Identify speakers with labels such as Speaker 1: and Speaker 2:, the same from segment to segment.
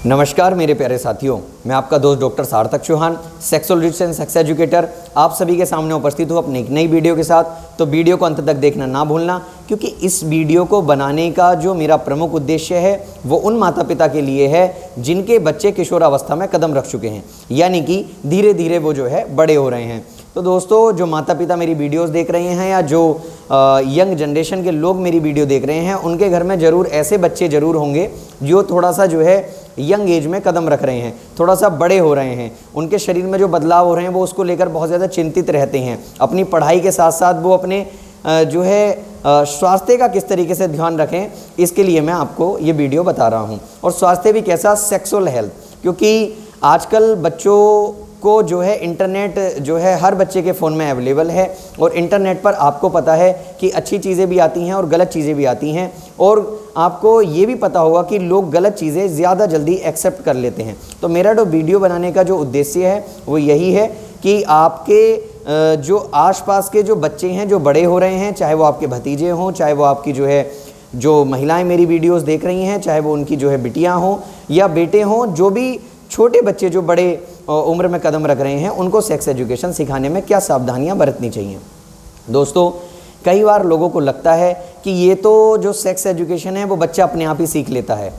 Speaker 1: नमस्कार मेरे प्यारे साथियों, मैं आपका दोस्त doctor Sarthak Chauhan, sexologist and sex educator, आप सभी के सामने उपस्थित हूँ अपनी एक नई वीडियो के साथ। तो वीडियो को अंत तक देखना ना भूलना, क्योंकि इस वीडियो को बनाने का जो मेरा प्रमुख उद्देश्य है वो उन माता पिता के लिए है जिनके बच्चे किशोरावस्था में कदम रख चुके हैं, यानी कि धीरे धीरे वो जो है बड़े हो रहे हैं। तो दोस्तों, जो माता पिता मेरी वीडियोस देख रहे हैं या जो यंग जनरेशन के लोग मेरी वीडियो देख रहे हैं, उनके घर में ज़रूर ऐसे बच्चे ज़रूर होंगे जो थोड़ा सा जो है यंग एज में कदम रख रहे हैं, थोड़ा सा बड़े हो रहे हैं, उनके शरीर में जो बदलाव हो रहे हैं वो उसको लेकर बहुत ज़्यादा चिंतित रहते हैं। अपनी पढ़ाई के साथ साथ वो अपने जो है स्वास्थ्य का किस तरीके से ध्यान रखें, इसके लिए मैं आपको ये वीडियो बता रहा हूँ। और स्वास्थ्य भी कैसा, सेक्सुअल हेल्थ, क्योंकि आजकल बच्चों को जो है इंटरनेट जो है हर बच्चे के फ़ोन में अवेलेबल है, और इंटरनेट पर आपको पता है कि अच्छी चीज़ें भी आती हैं और गलत चीज़ें भी आती हैं, और आपको ये भी पता होगा कि लोग गलत चीज़ें ज़्यादा जल्दी एक्सेप्ट कर लेते हैं। तो मेरा जो वीडियो बनाने का जो उद्देश्य है वो यही है कि आपके जो आसपास के जो बच्चे हैं जो बड़े हो रहे हैं, चाहे वो आपके भतीजे हों, चाहे वो आपकी जो है जो महिलाएं मेरी वीडियोस देख रही हैं, चाहे वो उनकी जो है बिटियां हों या बेटे हों, जो भी छोटे बच्चे जो बड़े उम्र में कदम रख रहे हैं, उनको सेक्स एजुकेशन सिखाने में क्या सावधानियां बरतनी चाहिए। दोस्तों, कई बार लोगों को लगता है कि ये तो जो सेक्स एजुकेशन है वो बच्चा अपने आप ही सीख लेता है।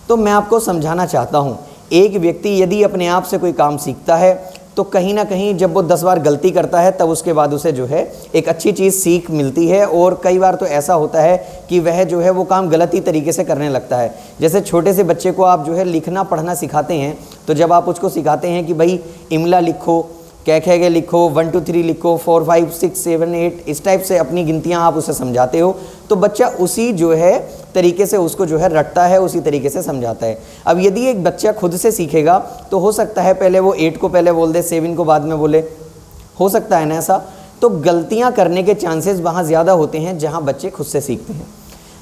Speaker 1: तो मैं आपको समझाना चाहता हूँ, एक व्यक्ति यदि अपने आप से कोई काम सीखता है तो कहीं ना कहीं जब वो 10 बार गलती करता है तब उसके बाद उसे जो है एक अच्छी चीज़ सीख मिलती है। और कई बार तो ऐसा होता है कि वह जो है वो काम गलत ही तरीके से करने लगता है। जैसे छोटे से बच्चे को आप जो है लिखना पढ़ना सिखाते हैं, तो जब आप उसको सिखाते हैं कि भाई इमला लिखो, कै खे गे लिखो, 1 2 3 लिखो, 4 5 6 7 8, इस टाइप से अपनी गिनतियाँ आप उसे समझाते हो, तो बच्चा उसी जो है तरीके से उसको जो है रटता है, उसी तरीके से समझाता है। अब यदि एक बच्चा खुद से सीखेगा तो हो सकता है पहले वो 8 को पहले बोल दे, 7 को बाद में बोले, हो सकता है ना ऐसा। तो गलतियाँ करने के चांसेस वहाँ ज़्यादा होते हैं जहाँ बच्चे खुद से सीखते हैं।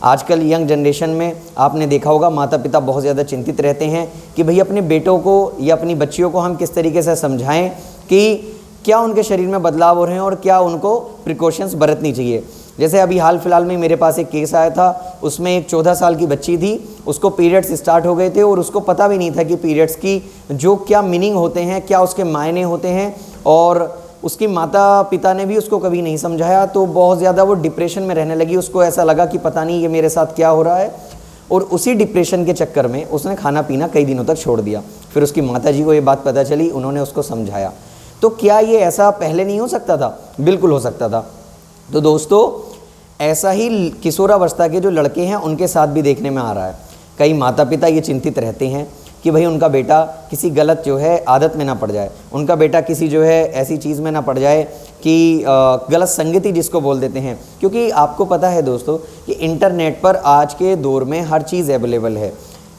Speaker 1: आजकल यंग जनरेशन में आपने देखा होगा माता पिता बहुत ज़्यादा चिंतित रहते हैं कि भाई अपने बेटों को या अपनी बच्चियों को हम किस तरीके से समझाएं कि क्या उनके शरीर में बदलाव हो रहे हैं और क्या उनको प्रिकॉशंस बरतनी चाहिए। जैसे अभी हाल फिलहाल में मेरे पास एक केस आया था, उसमें एक 14 साल की बच्ची थी, उसको पीरियड्स स्टार्ट हो गए थे और उसको पता भी नहीं था कि पीरियड्स की जो क्या मीनिंग होते हैं, क्या उसके मायने होते हैं, और उसकी माता पिता ने भी उसको कभी नहीं समझाया। तो बहुत ज़्यादा वो डिप्रेशन में रहने लगी, उसको ऐसा लगा कि पता नहीं ये मेरे साथ क्या हो रहा है, और उसी डिप्रेशन के चक्कर में उसने खाना पीना कई दिनों तक छोड़ दिया। फिर उसकी माताजी को ये बात पता चली, उन्होंने उसको समझाया। तो क्या ये ऐसा पहले नहीं हो सकता था? बिल्कुल हो सकता था। तो दोस्तों, ऐसा ही किशोरावस्था के जो लड़के हैं उनके साथ भी देखने में आ रहा है। कई माता पिता ये चिंतित रहते हैं कि भाई उनका बेटा किसी गलत जो है आदत में ना पड़ जाए, उनका बेटा किसी जो है ऐसी चीज़ में ना पड़ जाए कि गलत संगति जिसको बोल देते हैं। क्योंकि आपको पता है दोस्तों कि इंटरनेट पर आज के दौर में हर चीज़ अवेलेबल है,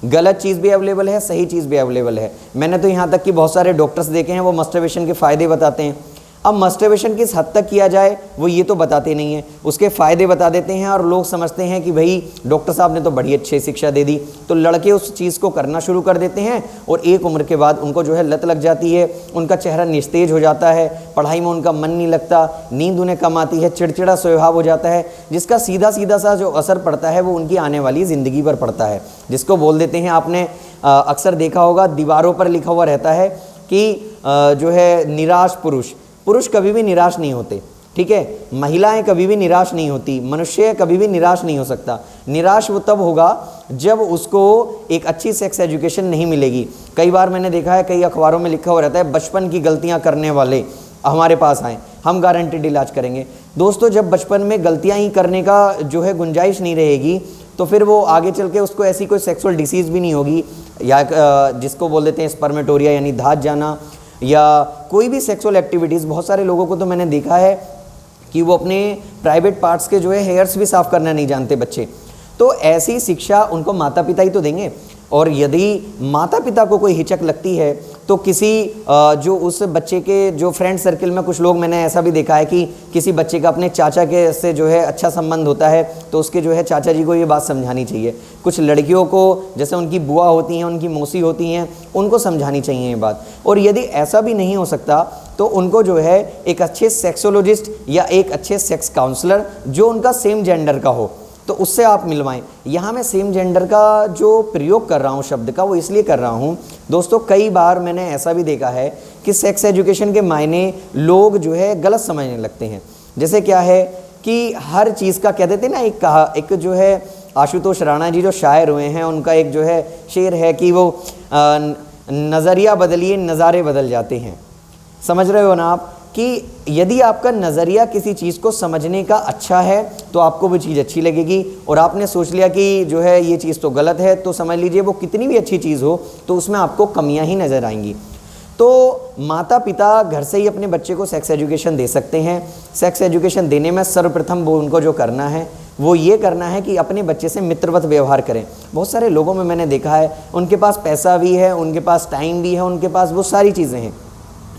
Speaker 1: गलत चीज़ भी अवेलेबल है, सही चीज़ भी अवेलेबल है। मैंने तो यहाँ तक कि बहुत सारे डॉक्टर्स देखे हैं वो मस्टरबेशन के फ़ायदे बताते हैं। अब मस्टरबेशन किस हद तक किया जाए वो ये तो बताते नहीं हैं, उसके फ़ायदे बता देते हैं, और लोग समझते हैं कि भाई डॉक्टर साहब ने तो बड़ी अच्छी शिक्षा दे दी, तो लड़के उस चीज़ को करना शुरू कर देते हैं, और एक उम्र के बाद उनको जो है लत लग जाती है, उनका चेहरा निस्तेज हो जाता है, पढ़ाई में उनका मन नहीं लगता, नींद उन्हें कम आती है, चिड़चिड़ा स्वभाव हो जाता है, जिसका सीधा सीधा सा जो असर पड़ता है वो उनकी आने वाली ज़िंदगी पर पड़ता है। जिसको बोल देते हैं, आपने अक्सर देखा होगा दीवारों पर लिखा हुआ रहता है कि जो है निराश पुरुष कभी भी निराश नहीं होते, ठीक है, महिलाएं कभी भी निराश नहीं होती, मनुष्य कभी भी निराश नहीं हो सकता। निराश वो तब होगा जब उसको एक अच्छी सेक्स एजुकेशन नहीं मिलेगी। कई बार मैंने देखा है, कई अखबारों में लिखा हुआ रहता है, बचपन की गलतियां करने वाले हमारे पास आएँ, हम गारंटेड इलाज करेंगे। दोस्तों, जब बचपन में गलतियाँ ही करने का जो है गुंजाइश नहीं रहेगी, तो फिर वो आगे चल के उसको ऐसी कोई सेक्सुअल डिसीज़ भी नहीं होगी, या जिसको बोल देते हैं स्पर्मेटोरिया यानी दाँत जाना, या कोई भी सेक्सुअल एक्टिविटीज़। बहुत सारे लोगों को तो मैंने देखा है कि वो अपने प्राइवेट पार्ट्स के जो है हेयर्स भी साफ़ करना नहीं जानते बच्चे। तो ऐसी शिक्षा उनको माता पिता ही तो देंगे। और यदि माता पिता को कोई हिचक लगती है तो किसी जो उस बच्चे के जो फ्रेंड सर्किल में कुछ लोग, मैंने ऐसा भी देखा है कि किसी बच्चे का अपने चाचा के से जो है अच्छा संबंध होता है, तो उसके जो है चाचा जी को ये बात समझानी चाहिए। कुछ लड़कियों को जैसे उनकी बुआ होती हैं, उनकी मौसी होती हैं, उनको समझानी चाहिए ये बात। और यदि ऐसा भी नहीं हो सकता तो उनको जो है एक अच्छे सेक्सोलॉजिस्ट या एक अच्छे सेक्स काउंसलर जो उनका सेम जेंडर का हो, तो उससे आप मिलवाएं। यहाँ मैं सेम जेंडर का जो प्रयोग कर रहा हूँ शब्द का, वो इसलिए कर रहा हूँ दोस्तों, कई बार मैंने ऐसा भी देखा है कि सेक्स एजुकेशन के मायने लोग जो है गलत समझने लगते हैं। जैसे क्या है कि हर चीज़ का कह देते ना, एक जो है आशुतोष राणा जी जो शायर हुए हैं, उनका एक जो है शेर है कि वो नज़रिया बदलिए नज़ारे बदल जाते हैं। समझ रहे हो ना आप, कि यदि आपका नज़रिया किसी चीज़ को समझने का अच्छा है तो आपको वो चीज़ अच्छी लगेगी, और आपने सोच लिया कि जो है ये चीज़ तो गलत है, तो समझ लीजिए वो कितनी भी अच्छी चीज़ हो तो उसमें आपको कमियां ही नज़र आएंगी। तो माता पिता घर से ही अपने बच्चे को सेक्स एजुकेशन दे सकते हैं। सेक्स एजुकेशन देने में सर्वप्रथम वो उनको जो करना है वो ये करना है कि अपने बच्चे से मित्रवत व्यवहार करें। बहुत सारे लोगों में मैंने देखा है, उनके पास पैसा भी है, उनके पास टाइम भी है, उनके पास वो सारी चीज़ें हैं,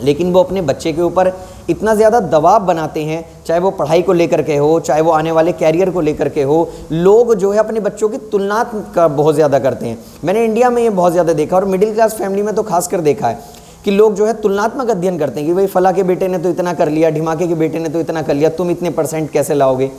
Speaker 1: लेकिन वो अपने बच्चे के ऊपर इतना ज़्यादा दबाव बनाते हैं, चाहे वो पढ़ाई को लेकर के हो, चाहे वो आने वाले कैरियर को लेकर के हो। लोग जो है अपने बच्चों की तुलना का बहुत ज़्यादा करते हैं। मैंने इंडिया में ये बहुत ज़्यादा देखा, और मिडिल क्लास फैमिली में तो खासकर देखा है कि लोग जो है तुलनात्मक अध्ययन करते हैं कि भाई फला के बेटे ने तो इतना कर लिया, ढिमाके के बेटे ने तो इतना कर लिया, तुम इतने % कैसे लाओगे।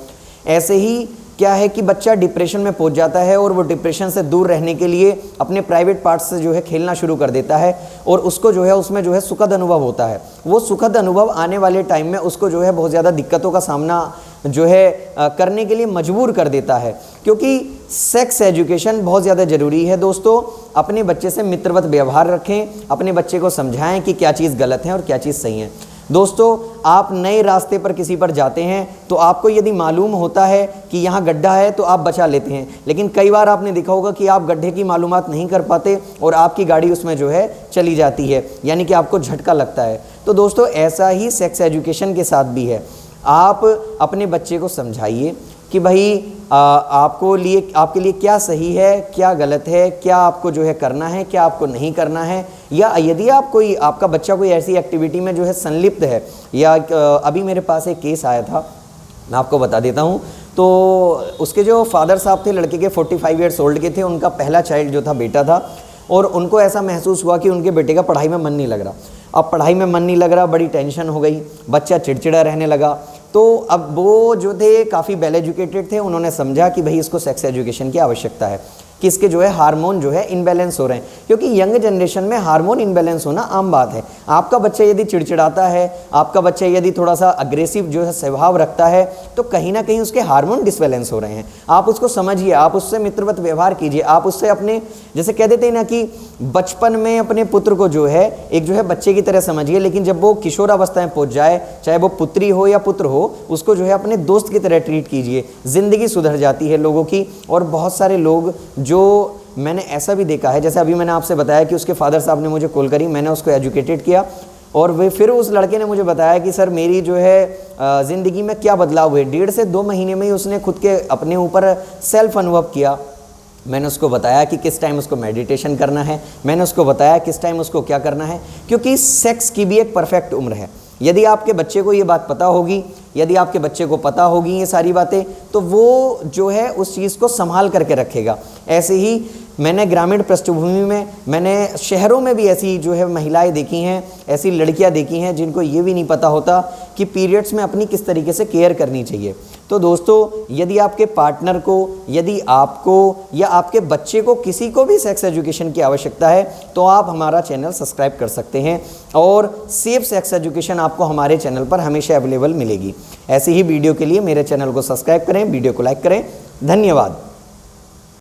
Speaker 1: ऐसे ही क्या है कि बच्चा डिप्रेशन में पहुंच जाता है, और वो डिप्रेशन से दूर रहने के लिए अपने प्राइवेट पार्ट्स से जो है खेलना शुरू कर देता है, और उसको जो है उसमें जो है सुखद अनुभव होता है। वो सुखद अनुभव आने वाले टाइम में उसको जो है बहुत ज़्यादा दिक्कतों का सामना जो है करने के लिए मजबूर कर देता है। क्योंकि सेक्स एजुकेशन बहुत ज़्यादा ज़रूरी है दोस्तों। अपने बच्चे से मित्रवत व्यवहार रखें, अपने बच्चे को समझाएं कि क्या चीज़ गलत है और क्या चीज़ सही है। दोस्तों, आप नए रास्ते पर किसी पर जाते हैं तो आपको यदि मालूम होता है कि यहाँ गड्ढा है तो आप बचा लेते हैं, लेकिन कई बार आपने देखा होगा कि आप गड्ढे की मालूमात नहीं कर पाते और आपकी गाड़ी उसमें जो है चली जाती है, यानी कि आपको झटका लगता है। तो दोस्तों, ऐसा ही सेक्स एजुकेशन के साथ भी है। आप अपने बच्चे को समझाइए कि भाई आपके लिए क्या सही है, क्या गलत है, क्या आपको जो है करना है, क्या आपको नहीं करना है। या यदि आपका बच्चा कोई ऐसी एक्टिविटी में जो है संलिप्त है, या अभी मेरे पास एक केस आया था, मैं आपको बता देता हूँ। तो उसके जो फादर साहब थे, लड़के के 45 ईयर्स ओल्ड के थे, उनका पहला चाइल्ड जो था बेटा था, और उनको ऐसा महसूस हुआ कि उनके बेटे का पढ़ाई में मन नहीं लग रहा। अब पढ़ाई में मन नहीं लग रहा, बड़ी टेंशन हो गई, बच्चा चिड़चिड़ा रहने लगा। तो अब वो जो थे काफ़ी वेल एजुकेटेड थे, उन्होंने समझा कि भाई इसको सेक्स एजुकेशन की आवश्यकता है, कि इसके जो है हार्मोन जो है इनबैलेंस हो रहे हैं। क्योंकि यंग जनरेशन में हार्मोन इनबैलेंस होना आम बात है। आपका बच्चा यदि चिड़चिड़ाता है, आपका बच्चा यदि थोड़ा सा अग्रेसिव जो है स्वभाव रखता है, तो कहीं ना कहीं उसके हार्मोन डिसबैलेंस हो रहे हैं। आप उसको समझिए, आप उससे मित्रवत व्यवहार कीजिए, आप उससे अपने, जैसे कह देते हैं ना कि बचपन में अपने पुत्र को जो है एक जो है बच्चे की तरह समझिए, लेकिन जब वो किशोरावस्था में पहुंच जाए, चाहे वो पुत्री हो या पुत्र हो, उसको जो है अपने दोस्त की तरह ट्रीट कीजिए। ज़िंदगी सुधर जाती है लोगों की। और बहुत सारे लोग जो मैंने ऐसा भी देखा है, जैसे अभी मैंने आपसे बताया कि उसके फादर साहब ने मुझे कॉल करी, मैंने उसको एजुकेटेड किया, और वे फिर उस लड़के ने मुझे बताया कि सर मेरी जो है ज़िंदगी में क्या बदलाव हुए। 1.5 से 2 महीने में ही उसने खुद के अपने ऊपर सेल्फ अनुभव किया। मैंने उसको बताया कि किस टाइम उसको मेडिटेशन करना है, मैंने उसको बताया किस टाइम उसको क्या करना है, क्योंकि सेक्स की भी एक परफेक्ट उम्र है। यदि आपके बच्चे को ये बात पता होगी, यदि आपके बच्चे को पता होगी ये सारी बातें, तो वो जो है उस चीज़ को संभाल करके रखेगा। ऐसे ही मैंने ग्रामीण पृष्ठभूमि में, मैंने शहरों में भी ऐसी जो है महिलाएं देखी हैं, ऐसी लड़कियां देखी हैं जिनको ये भी नहीं पता होता कि पीरियड्स में अपनी किस तरीके से केयर करनी चाहिए। तो दोस्तों, यदि आपके पार्टनर को, यदि आपको या आपके बच्चे को, किसी को भी सेक्स एजुकेशन की आवश्यकता है, तो आप हमारा चैनल सब्सक्राइब कर सकते हैं, और सेफ सेक्स एजुकेशन आपको हमारे चैनल पर हमेशा अवेलेबल मिलेगी। ऐसी ही वीडियो के लिए मेरे चैनल को सब्सक्राइब करें, वीडियो को लाइक करें। धन्यवाद।